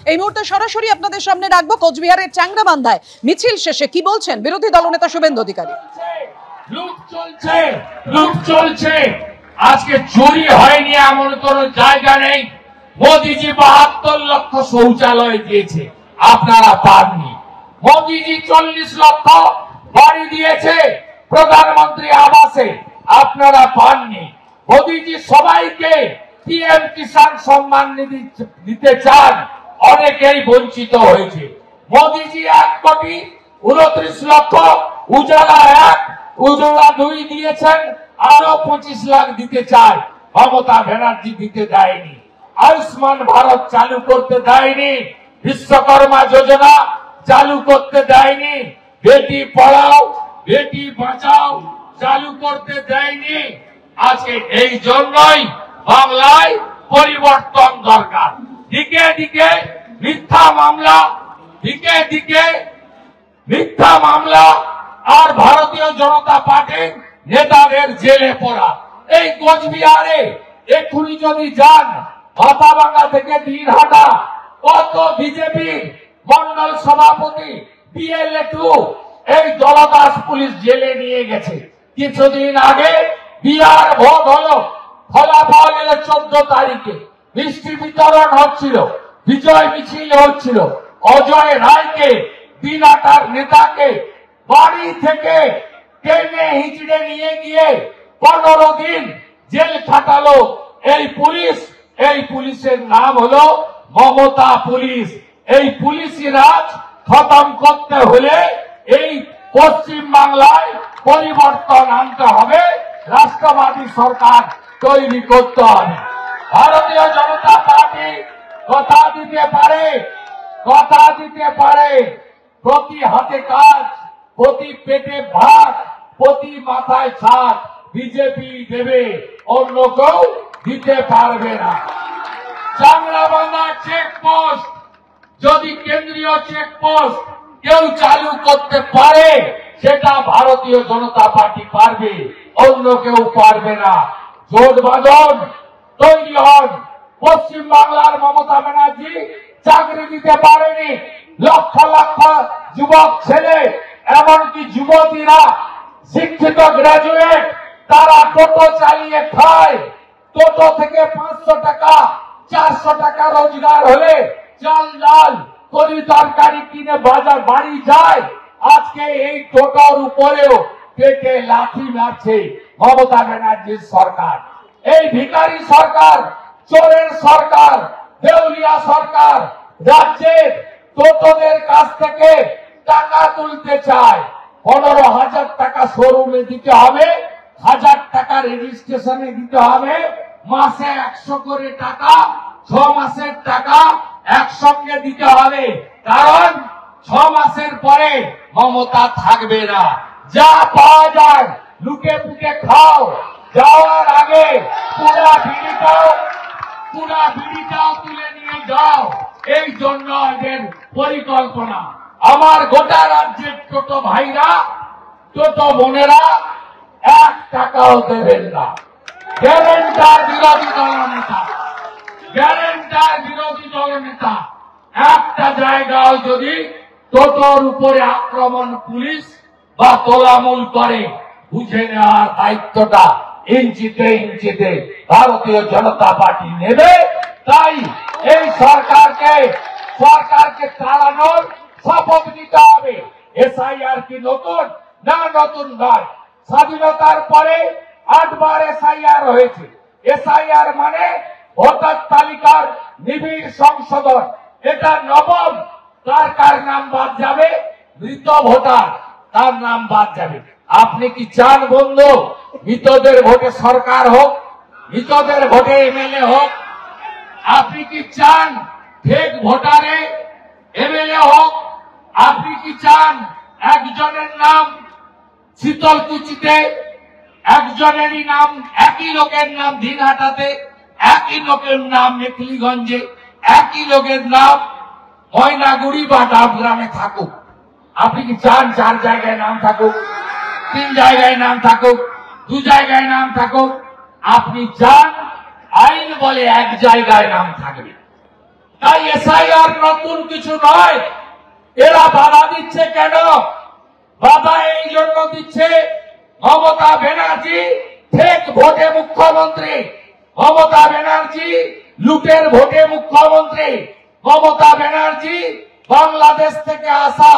এই মুহূর্তে সরাসরি আপনাদের সামনে রাখবো কোচবিহারের চ্যাংরাবান্ধায় মিছিল শেষে কি বলছেন বিরোধী দলনেতা শুভেন্দু অধিকারী। লুট চলছে, আজকে চুরি হয়নি এমন কোন জায়গা নেই। মোদিজি 72 লক্ষ শৌচালয় দিয়েছে, আপনারা পাননি। মোদিজি 40 লক্ষ বাড়ি দিয়েছে প্রধানমন্ত্রী আবাসে, আপনারা পাননি। মোদিজি সবাইকে পিএম কিষাণ সম্মান নিধি দিতে চান, অনেকেই বঞ্চিত হয়েছে। মোদিজি 1,29,00,000 উজালা 1 উজালা 2 দিয়েছেন, আরো 25 লাখ দিতে চায়। মমতা ব্যানার্জি দিতে দেয়নি। আয়ুষ্মান ভারত চালু করতে দেয়নি, বিশ্বকর্মা যোজনা চালু করতে দেয়নি, বেটি পড়াও বেটি বাঁচাও চালু করতে দেয়নি। আজকে এই জন্যই বাংলায় পরিবর্তন দরকার। দিকে দিকে মিথ্যা মামলা, দিকে দিকে মিথ্যা মামলা আর ভারতীয় জনতা পার্টির নেতাদের জেলে পড়া। এই কোচবিহারে এক্ষুনি যদি যান, ভাতাবাঙ্গা থেকে দিনহাটা, কত বিজেপির মন্ডল সভাপতি বিএলএ 2 এই দলদাস পুলিশ জেলে নিয়ে গেছে। কিছুদিন আগে বিহার ভোট হলো, ফলাফল এলো 14 তারিখে। মিষ্টি বিতরণ হচ্ছিল, বিজয় মিছিল হচ্ছিল। অজয় রায়কে, দিনহাটার নেতাকে বাড়ি থেকে টেনে হিচড়ে নিয়ে গিয়ে 15 দিন জেল খাটালো এই পুলিশ। এই পুলিশের নাম হলো মমতা পুলিশ। এই পুলিশি রাজ খতম করতে হলে এই পশ্চিম বাংলায় পরিবর্তন আনতে হবে, রাষ্ট্রবাদী সরকার তৈরি করতে হবে। ভারতীয় জনতা পার্টি কথা দিতে পারে প্রতি হাতে কাজ, প্রতি পেটে ভাত, প্রতি মাথায় ছাদ বিজেপি দেবে, অন্য কেউ দিতে পারবে না। চ্যাংরাবান্ধা চেকপোস্ট যদি কেন্দ্রীয় চেকপোস্ট কেউ চালু করতে পারে, সেটা ভারতীয় জনতা পার্টি পারবে, অন্য কেউ পারবে না। জোট বাঁধন তৈরি হন। পশ্চিম বাংলার মমতা ব্যানার্জি চাকরি দিতে পারেনি। লক্ষ লক্ষ যুবক ছেলে, এমনকি যুবতীরা শিক্ষিত গ্রাজুয়েট, তারা টোটো চালিয়ে খায়। টোটো থেকে 500 টাকা 400 টাকা রোজগার হলে চাল ডাল তরি তরকারি কিনে বাজার বাড়ি যায়। আজকে এই টোটোর উপরেও পেটে লাথি মারছে মমতা ব্যানার্জির সরকার। এই ভিখারি সরকার, চোরের সরকার, দেউলিয়া সরকার রাজ্যের টোটোদের কাছ থেকে টাকা তুলতে চায়। 15,000 টাকা শোরুমে দিতে হবে, 1000 টাকা রেজিস্ট্রেশনে দিতে হবে, মাসে 100 করে টাকা, 6 মাসের টাকা একসঙ্গে দিতে হবে। কারণ 6 মাসের পরে মমতা থাকবে না। যা পাওয়া যায় লুটে পুটে খাও, যাওয়ার আগে পুরা বিড়িটাও তুলে নিয়ে যাও। এই জন্য এদের পরিকল্পনা। আমার গোটা রাজ্যের টোটো ভাইরা, টোটো বোনেরা 1 টাকাও দেবেন না। গ্যারেন্টার বিরোধী দলনেতা একটা জায়গায় যদি টোটোর উপরে আক্রমণ পুলিশ বা তোলামূল করে, বুঝে নেওয়ার দায়িত্বটা ইঞ্চিতে ইঞ্চিতে ভারতীয় জনতা পার্টি নেবে। তাই এই সরকারকে তাড়ানোর শপথ নিতে হবে। এসআইআর কি নতুন? না, নতুন নয়। স্বাধীনতার পরে 8 বার এসআইআর হয়েছে। এসআইআর মানে ভোটার তালিকার নিবিড় সংশোধন। এটা নবম। কার নাম বাদ যাবে? মৃত ভোটার, তার নাম বাদ যাবে। আপনি কি চান বন্ধু মৃতদের ভোটে সরকার হোক, মৃতদের ভোটে এমএলএ হোক? আপনি কি চান ফেক ভোটারে এমএলএ হোক? আপনি কি চান একজনের নাম শীতলকুচিতে, একজনেরই নাম, একই লোকের নাম দিনহাটাতে, একই লোকের নাম মেখলিগঞ্জে, একই লোকের নাম ময়নাগুড়ি বা ডাবগ্রামে থাকুক? আপনি কি চান 4 জায়গায় নাম থাকুক, 3 জায়গায় নাম থাকুক, 2 জায়গায় নাম থাকুক? আপনি চান আইন বলে 1 জায়গায় নাম থাকবে। তাই এসআইআর নতুন কিছু নয়। এরা বাধা দিচ্ছে কেন? বাধা এই জন্য দিচ্ছে, মমতা ব্যানার্জি ফেক ভোটে মুখ্যমন্ত্রী, মমতা ব্যানার্জি লুটের ভোটে মুখ্যমন্ত্রী, মমতা ব্যানার্জি বাংলাদেশ থেকে আসা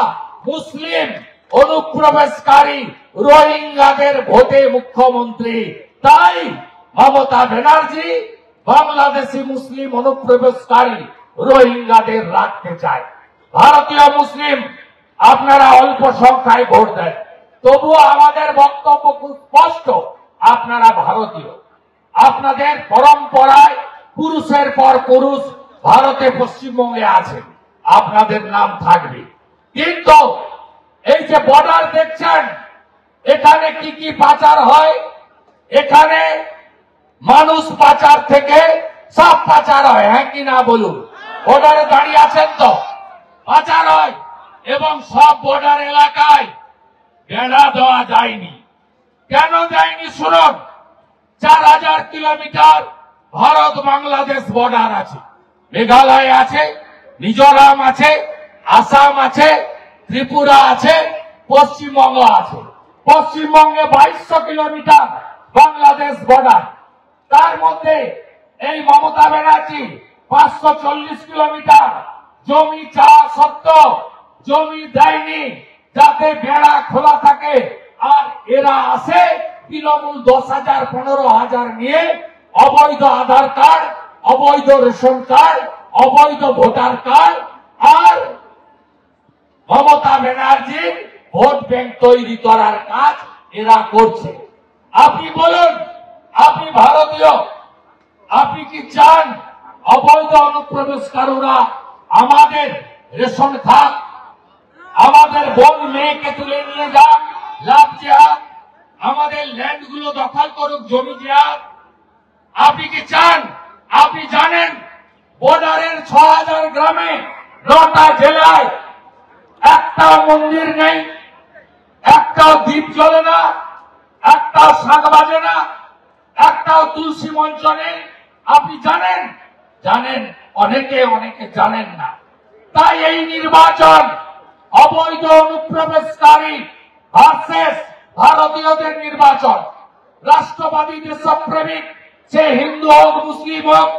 মুসলিম অনুপ্রবেশকারী রোহিঙ্গাদের ভোটে মুখ্যমন্ত্রী। তাই মমতা ব্যানার্জি বাংলাদেশি মুসলিম অনুপ্রবেশকারী রোহিঙ্গাদের রাখতে চায়। ভারতীয় মুসলিম আপনারা অল্প সংখ্যায় ভোট দেন, তবুও আমাদের বক্তব্য খুব স্পষ্ট, আপনারা ভারতীয়, আপনাদের পরম্পরায় পুরুষের পর পুরুষ ভারতে পশ্চিমবঙ্গে আছে, আপনাদের নাম থাকবে। কিন্তু এই যে বর্ডার দেখছেন, এখানে কি কি পাচার হয়? এখানে মানুষ পাচার থেকে সব পাচার হয়, হ্যাঁ কি না বলুন? বর্ডারে দাঁড়িয়ে আছেন তো, পাচার হয়। এবং সব বর্ডার এলাকায় বেড়া দেওয়া যায়নি। কেন যায়নি শুনুন। 4000 কিলোমিটার ভারত বাংলাদেশ বর্ডার আছে, মেঘালয় আছে, মিজোরাম আছে, আসাম আছে, ত্রিপুরা আছে, পশ্চিমবঙ্গ আছে। পশ্চিমবঙ্গে 2200 কিলোমিটার বাংলাদেশ বর্ডার। তার মধ্যে এই মমতা ব্যানার্জি 540 কিলোমিটার জমি চাওয়া সত্ত্বেও জমি দেয়নি, যাতে বেড়া খোলা থাকে। আর এরা আসে তৃণমূল 10,000 15,000 নিয়ে অবৈধ আধার কার্ড, অবৈধ রেশন কার্ড, অবৈধ ভোটার কার্ড, আর মমতা ব্যানার্জির ভোট ব্যাংক তৈরি করার কাজ এরা করছে। আপনি বলুন, আপনি ভারতীয়, আপনি কি চান অবৈধ অনুপ্রবেশকারীরা আমাদের রেশন খাক, আমাদের বোন মেয়েকে তুলে নিয়ে যাক, লাভ জিহাদ, আমাদের ল্যান্ড গুলো দখল করুক, জমি জিহাদ? আপনি কি চান? আপনি জানেন বর্ডারের 6000 গ্রামে 9টা জেলায় একটাও মন্দির নেই, একটাও দ্বীপ জ্বলে না, একটাও শাঁখ বাজে না, একটাও তুলসী মঞ্চ নেই। আপনি জানেন? জানেন, অনেকে জানেন না। তাই এই নির্বাচন অবৈধ অনুপ্রবেশকারী ভার্সেস ভারতীয়দের নির্বাচন। রাষ্ট্রবাদী দেশপ্রেমিক, সে হিন্দু হোক, মুসলিম হোক,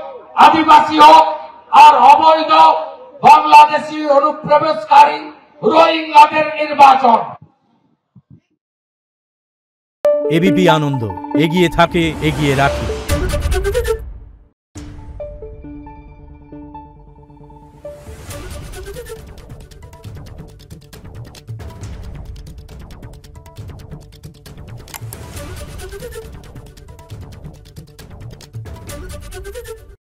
আদিবাসী হোক, আর অবৈধ বাংলাদেশি অনুপ্রবেশকারী রোহিঙ্গাদের নির্বাচন। এবিপি আনন্দ, এগিয়ে থাকে, এগিয়ে রাখে। Thank you.